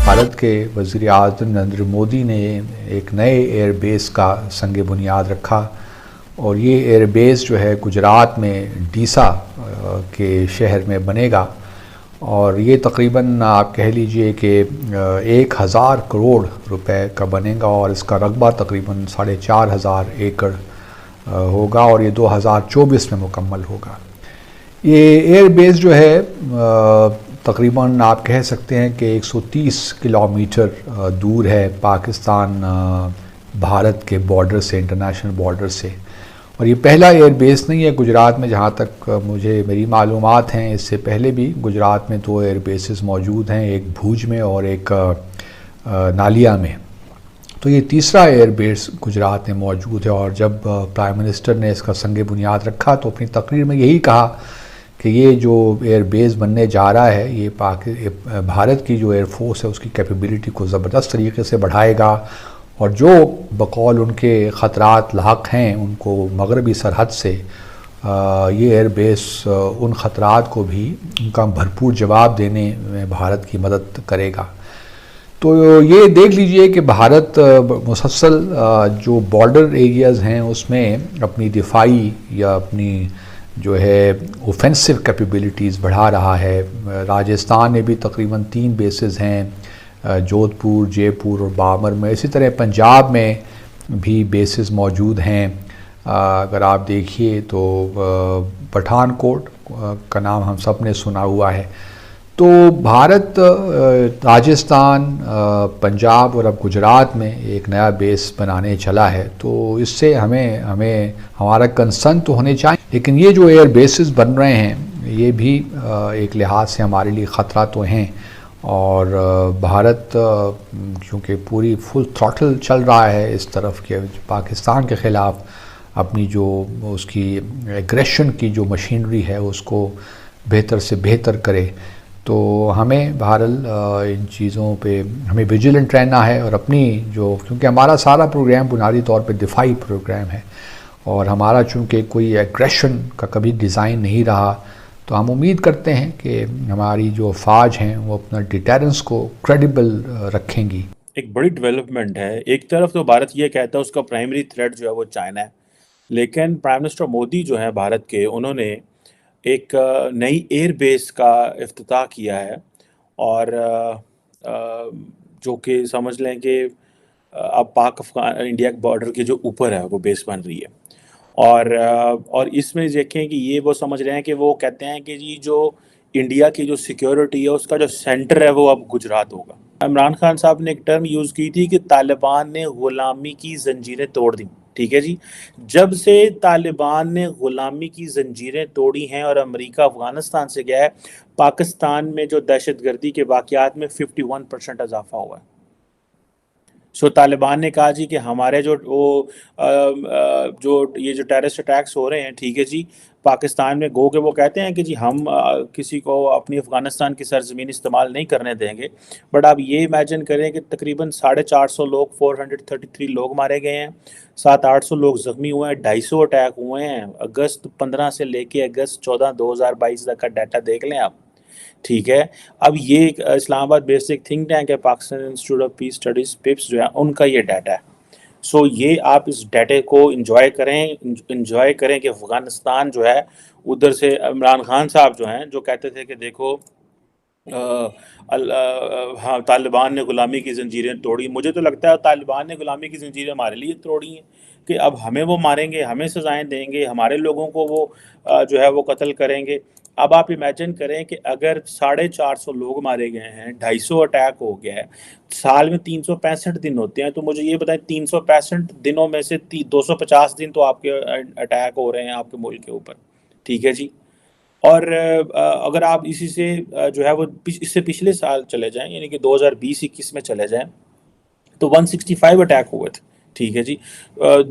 بھارت کے وزیر اعظم نریندر مودی نے ایک نئے ایئر بیس کا سنگ بنیاد رکھا اور یہ ایئر بیس جو ہے گجرات میں ڈیسا کے شہر میں بنے گا اور یہ تقریباً آپ کہہ لیجئے کہ 1000 کروڑ روپے کا بنے گا اور اس کا رقبہ تقریباً 4500 ایکڑ ہوگا اور یہ 2024 میں مکمل ہوگا۔ یہ ایئر بیس جو ہے تقریباً آپ کہہ سکتے ہیں کہ 130 کلومیٹر دور ہے پاکستان بھارت کے بارڈر سے، انٹرنیشنل بارڈر سے، اور یہ پہلا ایئر بیس نہیں ہے گجرات میں۔ جہاں تک میری معلومات ہیں اس سے پہلے بھی گجرات میں 2 ایئر بیسز موجود ہیں، ایک بھوج میں اور ایک نالیا میں۔ تو یہ تیسرا ایئر بیس گجرات میں موجود ہے، اور جب پرائم منسٹر نے اس کا سنگ بنیاد رکھا تو اپنی تقریر میں یہی کہا کہ یہ جو ایئر بیس بننے جا رہا ہے یہ بھارت کی جو ایئر فورس ہے اس کی کیپیبلٹی کو زبردست طریقے سے بڑھائے گا، اور جو بقول ان کے خطرات لاحق ہیں ان کو مغربی سرحد سے یہ ایئر بیس ان خطرات کو بھی ان کا بھرپور جواب دینے میں بھارت کی مدد کرے گا۔ تو یہ دیکھ لیجئے کہ بھارت مسلسل جو بارڈر ایریاز ہیں اس میں اپنی دفاعی یا اپنی جو ہے اوفینسو کیپیبلٹیز بڑھا رہا ہے۔ راجستھان میں بھی تقریباً 3 بیسز ہیں، جودھ پور، جے پور اور بامر میں۔ اسی طرح پنجاب میں بھی بیسز موجود ہیں۔ اگر آپ دیکھیے تو پٹھان کوٹ کا نام ہم سب نے سنا ہوا ہے۔ تو بھارت راجستھان، پنجاب اور اب گجرات میں ایک نیا بیس بنانے چلا ہے، تو اس سے ہمیں ہمارا کنسرن تو ہونے چاہیے، لیکن یہ جو ایئر بیسز بن رہے ہیں یہ بھی ایک لحاظ سے ہمارے لیے خطرہ تو ہیں، اور بھارت کیونکہ پوری فل تھروٹل چل رہا ہے اس طرف کہ پاکستان کے خلاف اپنی جو اس کی ایگریشن کی جو مشینری ہے اس کو بہتر سے بہتر کرے، تو ہمیں بہرحال ان چیزوں پہ ہمیں ویجیلنٹ رہنا ہے، اور اپنی کیونکہ ہمارا سارا پروگرام بنیادی طور پہ دفاعی پروگرام ہے، اور ہمارا چونکہ کوئی ایگریشن کا کبھی ڈیزائن نہیں رہا، تو ہم امید کرتے ہیں کہ ہماری جو افواج ہیں وہ اپنا ڈیٹرنس کو کریڈیبل رکھیں گی۔ ایک بڑی ڈیولپمنٹ ہے۔ ایک طرف تو بھارت یہ کہتا ہے اس کا پرائمری تھریٹ جو ہے وہ چائنا ہے، لیکن پرائم منسٹر مودی جو ہے بھارت کے، انہوں نے ایک نئی ایئر بیس کا افتتاح کیا ہے، اور جو کہ سمجھ لیں کہ اب پاک افغان انڈیا کے بارڈر کے جو اوپر ہے وہ بیس بن رہی ہے، اور اس میں دیکھیں کہ یہ وہ سمجھ رہے ہیں کہ وہ کہتے ہیں کہ جی جو انڈیا کی جو سیکیورٹی ہے اس کا جو سینٹر ہے وہ اب گجرات ہوگا۔ عمران خان صاحب نے ایک ٹرم یوز کی تھی کہ طالبان نے غلامی کی زنجیریں توڑ دیں، ٹھیک ہے جی۔ جب سے طالبان نے غلامی کی زنجیریں توڑی ہیں اور امریکہ افغانستان سے گیا ہے، پاکستان میں جو دہشت گردی کے واقعات میں 51% اضافہ ہوا ہے۔ طالبان نے کہا جی کہ ہمارے جو یہ جو ٹیررسٹ اٹیکس ہو رہے ہیں، ٹھیک ہے جی، پاکستان میں گو کہ وہ کہتے ہیں کہ جی ہم کسی کو اپنی افغانستان کی سرزمین استعمال نہیں کرنے دیں گے، بٹ آپ یہ امیجن کریں کہ تقریباً 450 لوگ 433 لوگ مارے گئے ہیں، 700-800 لوگ زخمی ہوئے ہیں، 250 اٹیک ہوئے ہیں، اگست 15 سے لے کے اگست 14 2022 تک کا ڈیٹا دیکھ لیں آپ، ٹھیک ہے۔ اب یہ اسلام آباد بیسک تھنک ٹینک ہے، Pakistan institute of peace studies PIPS جو ہے، ان کا یہ ڈیٹا ہے۔ یہ آپ اس ڈیٹے کو انجوائے کریں کہ افغانستان جو ہے ادھر سے عمران خان صاحب جو ہیں جو کہتے تھے کہ دیکھو ہاں طالبان نے غلامی کی زنجیریں توڑی، مجھے تو لگتا ہے طالبان نے غلامی کی زنجیریں ہمارے لیے توڑی ہیں کہ اب ہمیں وہ ماریں گے، ہمیں سزائیں دیں گے، ہمارے لوگوں کو وہ جو ہے وہ قتل کریں گے۔ اب آپ امیجن کریں کہ اگر 450 لوگ مارے گئے ہیں، 250 اٹیک ہو گیا ہے، سال میں 365 دن ہوتے ہیں، تو مجھے یہ بتائیں 365 دنوں میں سے 250 دن تو آپ کے اٹیک ہو رہے ہیں آپ کے ملک کے اوپر، ٹھیک ہے جی۔ اور اگر آپ اسی سے جو ہے وہ اس سے پچھلے سال چلے جائیں، یعنی کہ 2020-21 میں چلے جائیں، تو 165 اٹیک ہوئے تھے، ٹھیک ہے جی،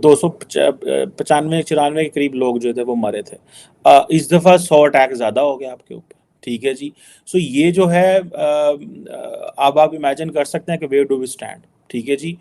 295-94 کے قریب لوگ جو تھے وہ مرے تھے۔ اس دفعہ 100 اٹیک زیادہ ہو گیا آپ کے اوپر، ٹھیک ہے جی۔ یہ جو ہے اب آپ امیجن کر سکتے ہیں کہ ویئر ڈو وی اسٹینڈ، ٹھیک ہے جی۔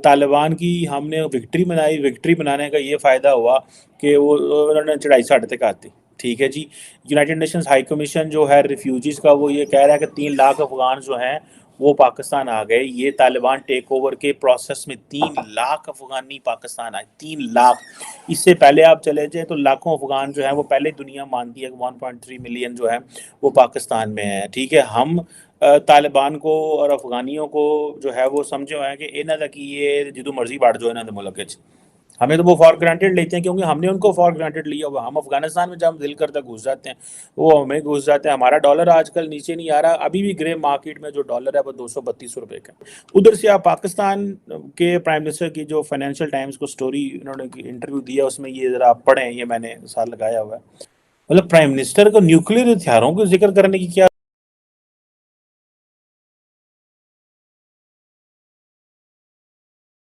طالبان کی ہم نے وکٹری منائی، وکٹری منانے کا یہ فائدہ ہوا کہ وہ انہوں نے چڑھائی ساڑھے تک آتی، ٹھیک ہے جی۔ یونائٹڈ نیشنز ہائی کمیشن جو ہے ریفیوجیز کا، وہ یہ کہہ رہا ہے کہ 3 لاکھ افغان جو ہیں وہ پاکستان آ گئے. یہ طالبان ٹیک اوور کے پروسیس میں 3 لاکھ افغانی پاکستان آئے, 3 لاکھ. اس سے پہلے آپ چلے جائیں تو لاکھوں افغان جو ہیں وہ پہلے دنیا مانتی ہے کہ 1.3 ملین جو ہے وہ پاکستان میں ہے. ٹھیک ہے, ہم طالبان کو اور افغانیوں کو جو ہے وہ سمجھے ہوئے ہیں کہ انہاں دا کی یہ جدو مرضی بڑھ جو انہاں دے ملک وچ. ہمیں تو وہ فار گرانٹیڈ لیتے ہیں کیونکہ ہم نے ان کو فار گرانٹیڈ لیا ہوا. ہم افغانستان میں جب دل کرتا گھس جاتے ہیں, وہ ہمیں گھس جاتے ہیں. ہمارا ڈالر آج کل نیچے نہیں آ رہا, ابھی بھی گرے مارکیٹ میں جو ڈالر ہے وہ 232 روپے کا. ادھر سے آپ پاکستان کے پرائم منسٹر کی جو فائنینشیل ٹائمز کو سٹوری انہوں نے انٹرویو دیا, اس میں یہ ذرا آپ پڑھیں, یہ میں نے ساتھ لگایا ہوا ہے. مطلب پرائم منسٹر کو نیوکلیر ہتھیاروں کو ذکر کرنے کی کیا